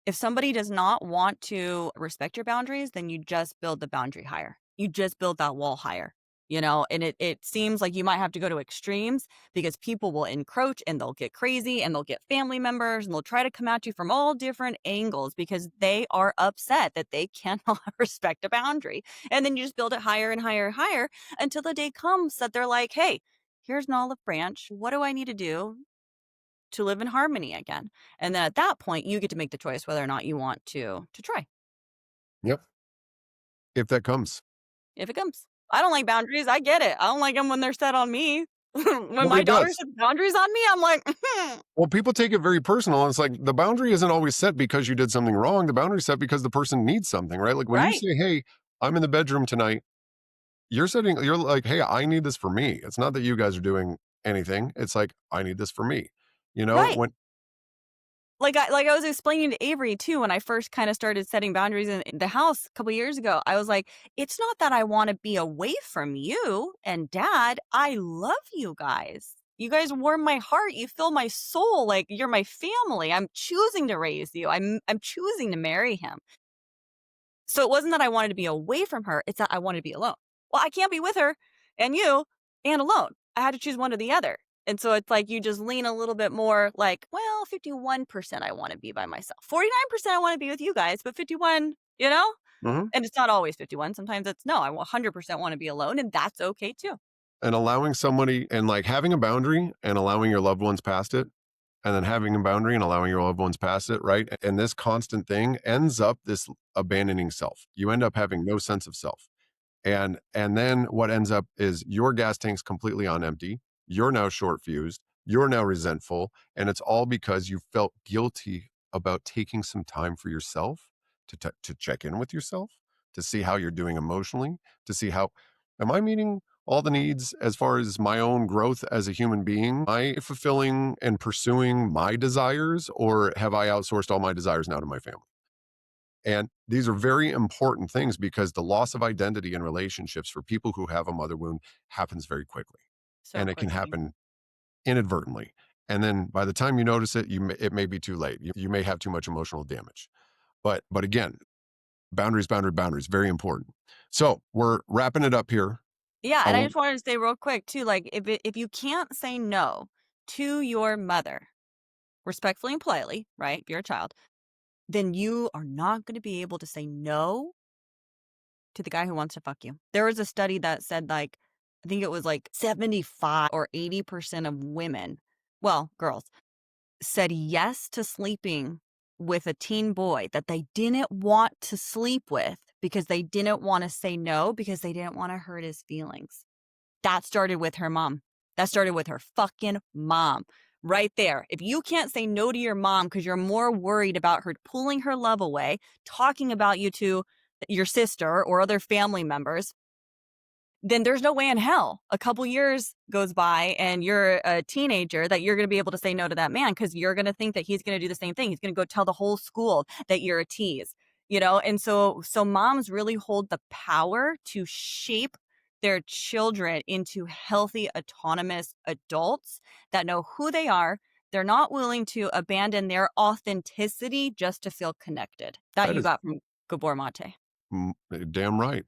if somebody does not want to respect your boundaries, then you just build the boundary higher. You just build that wall higher, and it seems like you might have to go to extremes because people will encroach and they'll get crazy and they'll get family members and they'll try to come at you from all different angles because they are upset that they cannot respect a boundary. And then you just build it higher and higher and higher until the day comes that they're like, hey, here's an olive branch. What do I need to do to live in harmony again? And then at that point, you get to make the choice whether or not you want to try yep. If that comes, if it comes. I don't like boundaries. I get it. I don't like them when they're set on me. When my nobody daughter does. sets boundaries on me, I'm like, Well, people take it very personal. And it's like the boundary isn't always set because you did something wrong. The boundary is set because the person needs something, right? Like when you right, say, hey, I'm in the bedroom tonight, you're like, hey, I need this for me. It's not that you guys are doing anything. It's like, I need this for me. right. When, Like I was explaining to Avery too when I first kind of started setting boundaries in the house a couple years ago. I was like, it's not that I want to be away from you and dad. I love you guys. You guys warm my heart. You fill my soul. Like you're my family. I'm choosing to raise you. I'm choosing to marry him. So it wasn't that I wanted to be away from her, it's that I wanted to be alone. Well, I can't be with her and you and alone. I had to choose one or the other. And so it's like you just lean a little bit more like, well, 51% I want to be by myself. 49% I want to be with you guys, but 51, Mhm. And it's not always 51. Sometimes it's no, I 100% want to be alone and that's okay too. and allowing somebody and like having a boundary and allowing your loved ones past it, and then having a boundary and allowing your loved ones past it, right? And this constant thing ends up this abandoning self. You end up having no sense of self. And then what ends up is your gas tank's completely on empty. You're now short fused. You're now resentful. And it's all because you felt guilty about taking some time for yourself to check in with yourself, to see how you're doing emotionally, to see how am I meeting all the needs as far as my own growth as a human being? Am I fulfilling and pursuing my desires, or have I outsourced all my desires now to my family? And these are very important things because the loss of identity in relationships for people who have a mother wound happens very quickly. So And it can quickly. happen inadvertently. And then by the time you notice it, it may be too late. You may have too much emotional damage. But again, boundaries, boundaries, very important. So we're wrapping it up here. Yeah, I and I want just wanted to say real quick too, like if you can't say no to your mother respectfully and politely, right? If you're a child, then you are not going to be able to say no to the guy who wants to fuck you. There was a study that said like I think it was like 75 or 80% of women, well, girls, said yes to sleeping with a teen boy that they didn't want to sleep with because they didn't want to say no because they didn't want to hurt his feelings. That started with her mom. That started with her fucking mom. Right there. If you can't say no to your mom because you're more worried about her pulling her love away, talking about you to your sister or other family members, then there's no way in hell a couple years goes by and you're a teenager that you're going to be able to say no to that man because you're going to think that he's going to do the same thing. He's going to go tell the whole school that you're a tease, And so moms really hold the power to shape their children into healthy, autonomous adults that know who they are. They're not willing to abandon their authenticity just to feel connected. That That you is got from Gabor Mate. damn right.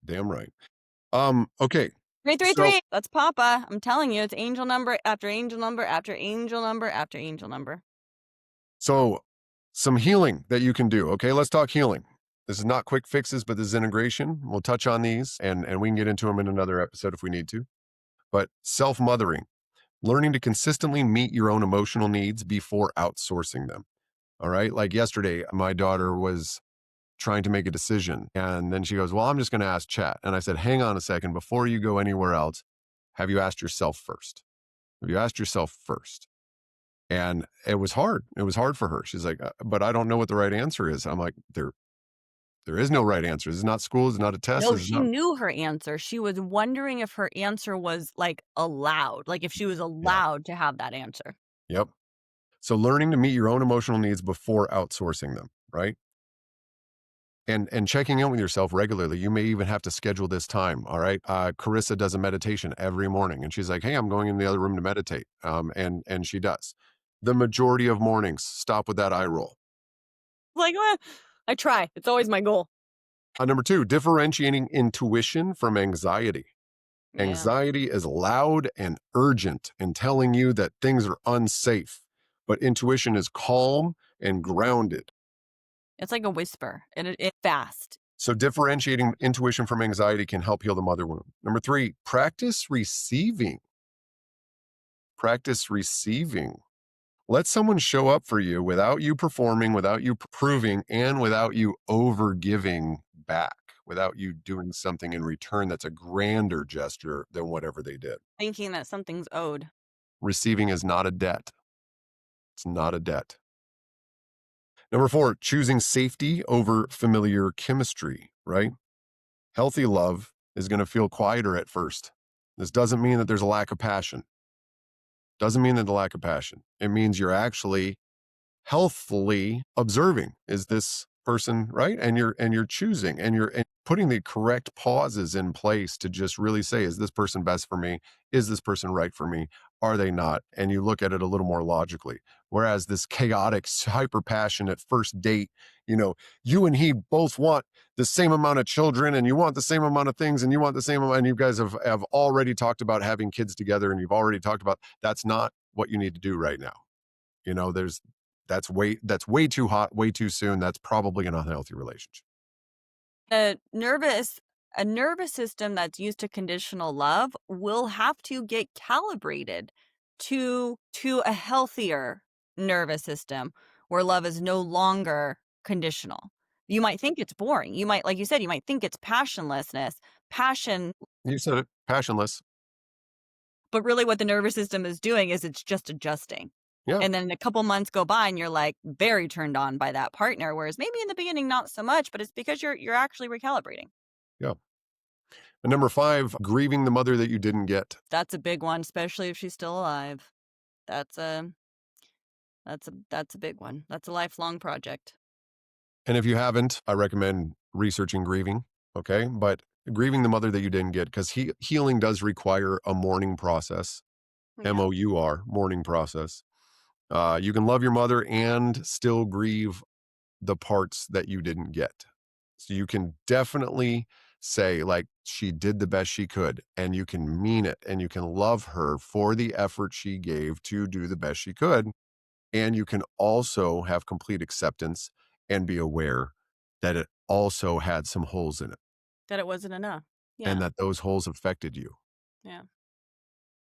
Damn right. Okay. So 333. That's Papa. I'm telling you, it's angel number after angel number after angel number after angel number. so some healing that you can do. Okay, let's talk healing. This is not quick fixes, but this is integration. We'll touch on these and we can get into them in another episode if we need to. But self-mothering, learning to consistently meet your own emotional needs before outsourcing them. All right? Like yesterday, my daughter was trying to make a decision and then she goes, "Well, I'm just going to ask chat." And I said, "Hang on a second before you go anywhere else. Have you asked yourself first? Have you asked yourself first?" And it was hard. It was hard for her. She's like, "But I don't know what the right answer is." I'm like, there is no right answer. This is not school. This is not a test. No, This is she not. knew her answer. She was wondering if her answer was, like, allowed, like, if she was Yeah. allowed to have that answer. Yep. So learning to meet your own emotional needs before outsourcing them, right? And checking in with yourself regularly. You may even have to schedule this time. All right. Carissa does a meditation every morning, and she's like, "Hey, I'm going in the other room to meditate." And she does. The majority of mornings, stop with that eye roll. Like, I try. It's always my goal. Number two, differentiating intuition from anxiety. Yeah. Anxiety is loud and urgent and telling you that things are unsafe, but intuition is calm and grounded. It's like a whisper, and it fast. So, differentiating intuition from anxiety can help heal the mother wound. Number three, practice receiving. Practice receiving. Let someone show up for you without you performing, without you proving, and without you over giving back, without you doing something in return that's a grander gesture than whatever they did. Thinking that something's owed. Receiving is not a debt. It's not a debt. Number four, choosing safety over familiar chemistry, right? Healthy love is going to feel quieter at first. This doesn't mean that there's a lack of passion. Doesn't mean that the lack of passion. It means you're actually healthfully observing, is this person right, and you're choosing and putting the correct pauses in place to just really say, is this person best for me, is this person right for me, are they not, and you look at it a little more logically. Whereas this chaotic hyper passionate first date, you and he both want the same amount of children and you want the same amount of things and you want the same amount, and you guys have already talked about having kids together and you've already talked about, that's not what you need to do right now. There's that's way too hot, way too soon. That's probably an unhealthy relationship. A nervous a nervous system that's used to conditional love will have to get calibrated to a healthier nervous system where love is no longer conditional. You might think it's boring. You might, like you said, you might think it's passionlessness, passion, You said it, passionless. but really what the nervous system is doing is it's just adjusting. Yeah, And then a couple months go by and you're like very turned on by that partner, whereas maybe in the beginning not so much, but it's because you're actually recalibrating. yeah. And number five, grieving the mother that you didn't get. That's a big one, especially if she's still alive. That's a that's a big one. That's a lifelong project. And if you haven't, I recommend researching grieving. Okay, but grieving the mother that you didn't get, because healing does require a mourning process. Yeah. MOUR, mourning process. You can love your mother and still grieve the parts that you didn't get. So you can definitely say, like, she did the best she could, and you can mean it, and you can love her for the effort she gave to do the best she could. And you can also have complete acceptance and be aware that it also had some holes in it That it wasn't enough. and Yeah. that those holes affected you Yeah.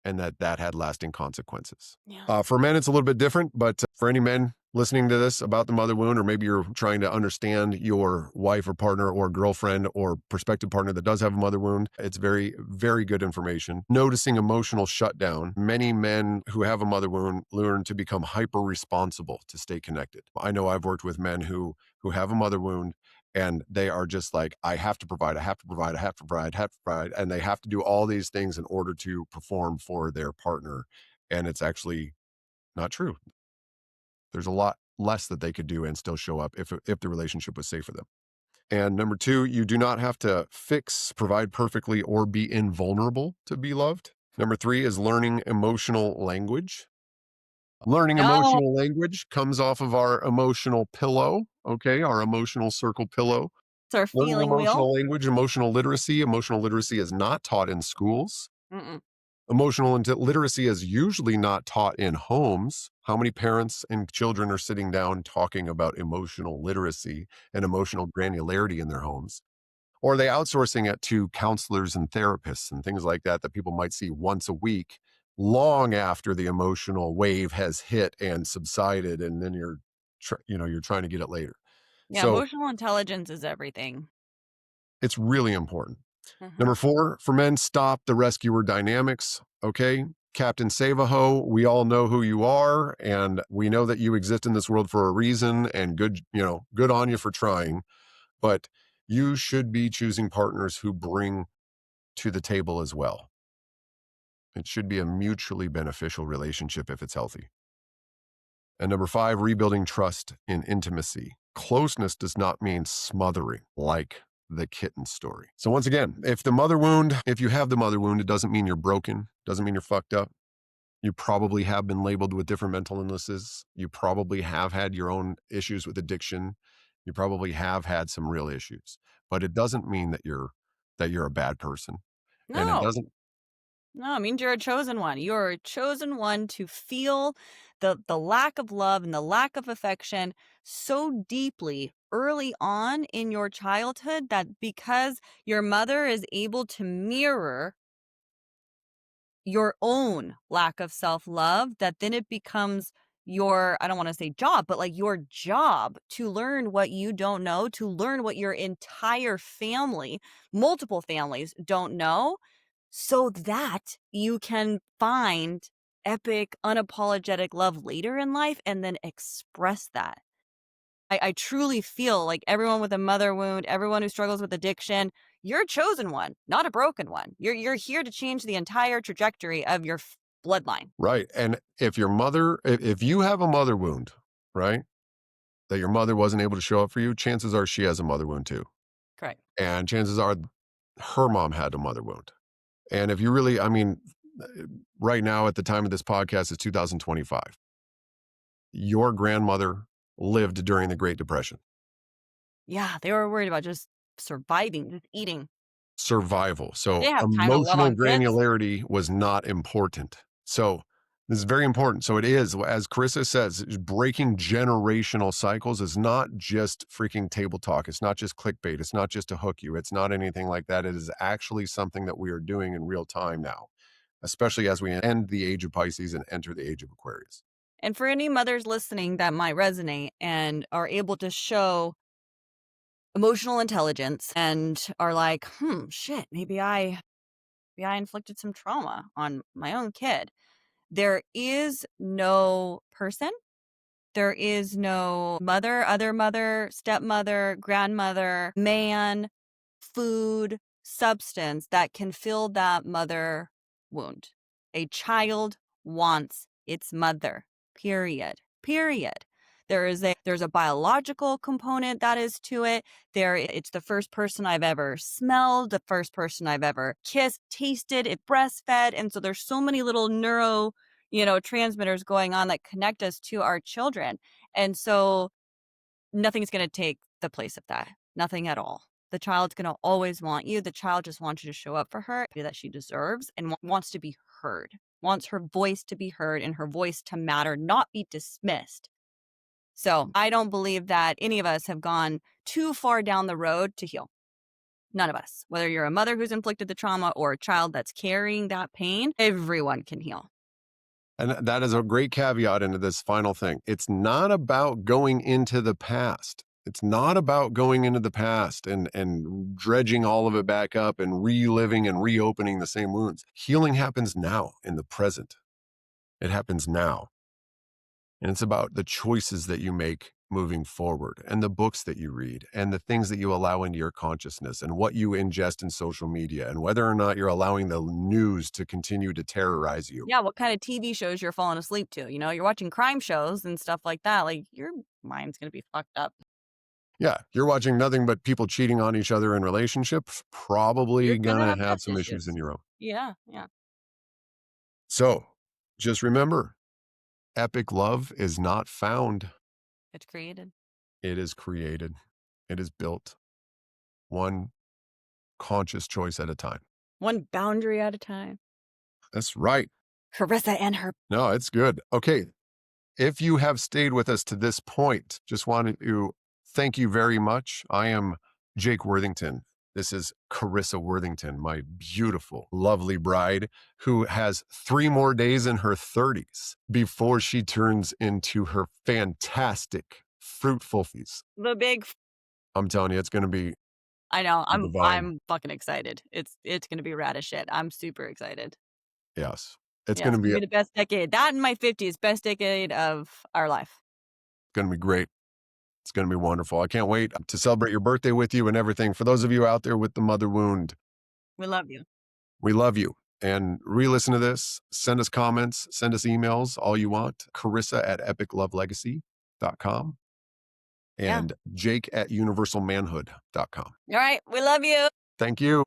and that had lasting consequences. Yeah. For men, it's a little bit different, but for any men listening to this about the mother wound, or maybe you're trying to understand your wife or partner or girlfriend or prospective partner that does have a mother wound, it's very, very good information. Noticing emotional shutdown. Many men who have a mother wound learn to become hyper responsible to stay connected. I know I've worked with men who have a mother wound and they are just like, I have to provide, I have to provide, I have to provide, I have to provide, and they have to do all these things in order to perform for their partner. And it's actually not true. There's a lot less that they could do and still show up if the relationship was safe for them. And number two, you do not have to fix, provide perfectly, or be invulnerable to be loved. Number three is learning emotional language. Learning No, emotional language comes off of our emotional pillow, okay, our emotional circle pillow. it's our Learning feeling wheel. emotional language, emotional literacy. Emotional literacy is not taught in schools. Mm-mm. Literacy is usually not taught in homes. How many parents and children are sitting down talking about emotional literacy and emotional granularity in their homes? Or are they outsourcing it to counselors and therapists and things like that that people might see once a week, long after the emotional wave has hit and subsided, and then you're trying to get it later. Yeah, So emotional intelligence is everything. it's really important. Mhm. Number four, for men, stop the rescuer dynamics. Okay. Captain Save-A-Ho, we all know who you are, and we know that you exist in this world for a reason, and good on you for trying. But you should be choosing partners who bring to the table as well. It should be a mutually beneficial relationship if it's healthy. And number five, rebuilding trust in intimacy. Closeness does not mean smothering like the kitten story. So once again, if you have the mother wound, it doesn't mean you're broken, doesn't mean you're fucked up. You probably have been labeled with different mental illnesses. You probably have had your own issues with addiction. You probably have had some real issues, but it doesn't mean that you're a bad person. And it No. doesn't. No, it means you're a chosen one. You're a chosen one to feel the lack of love and the lack of affection so deeply early on in your childhood that because your mother is able to mirror your own lack of self-love, that then it becomes your, I don't wanna say job, but, like, your job to learn what you don't know, to learn what your entire family, multiple families don't know, so that you can find epic, unapologetic love later in life and then express that. I truly feel like everyone with a mother wound, everyone who struggles with addiction, you're a chosen one, not a broken one. You're here to change the entire trajectory of your bloodline. Right. And if you have a mother wound, right, that your mother wasn't able to show up for you, chances are she has a mother wound too. Correct. And chances are her mom had a mother wound. And if you really, I mean, right now at the time of this podcast is 2025. Your grandmother lived during the Great Depression. Yeah, they were worried about just surviving, just eating. Survival. They So have time to love emotional on kids. granularity was not important. So this is very important. So it is, as Carissa says, breaking generational cycles is not just freaking table talk. It's not just clickbait. It's not just to hook you. It's not anything like that. It is actually something that we are doing in real time now, especially as we end the age of Pisces and enter the age of Aquarius. And for any mothers listening that might resonate and are able to show emotional intelligence and are like, shit, maybe I inflicted some trauma on my own kid. There is no person, there is no mother, other mother, stepmother, grandmother, man, food, substance that can fill that mother wound. A child wants its mother. Period. Period. There's a biological component that is to it. It's the first person I've ever smelled, the first person I've ever kissed, tasted, it breastfed. And so there's so many little transmitters going on that connect us to our children. And so nothing's gonna take the place of that. Nothing at all. The child's gonna always want you. The child just wants you to show up for her that she deserves and wants to be heard, wants her voice to be heard and her voice to matter, not be dismissed. So I don't believe that any of us have gone too far down the road to heal. None of us. Whether you're a mother who's inflicted the trauma or a child that's carrying that pain, everyone can heal. And that is a great caveat into this final thing. It's not about going into the past. It's not about going into the past and dredging all of it back up and reliving and reopening the same wounds. Healing happens now in the present. It happens now. And it's about the choices that you make moving forward and the books that you read and the things that you allow into your consciousness and what you ingest in social media and whether or not you're allowing the news to continue to terrorize you. Yeah, what kind of TV shows you're falling asleep to, you're watching crime shows and stuff like that, like, your mind's gonna be fucked up. Yeah, you're watching nothing but people cheating on each other in relationships, You're probably gonna gonna have have trust some issues in issues. your own. Yeah, yeah. So, just remember, epic love is not found, It's created. it is created. It is built one conscious choice at a time. One boundary at a time. That's right. Carissa and her No, it's good. Okay, if you have stayed with us to this point, just wanted to thank you very much. I am Jake Worthington. This is Carissa Worthington, my beautiful, lovely bride, who has 3 more days in her 30s before she turns into her fantastic, fruitful fees. the big I'm telling you, it's going to be I know, divine. I'm fucking excited. It's gonna be rad as shit. I'm super excited. Yes. It's Yeah, going it's to gonna be be the best decade. That and my 50s, best decade of our life. going to be great. It's going to be wonderful. I can't wait to celebrate your birthday with you and everything. For those of you out there with the mother wound, We love you. we love you. And re listen to this. Send us comments, send us emails, all you want. Carissa at epiclovelegacy.com Yeah. and Jake at universalmanhood.com. Alright, we love you. Thank you.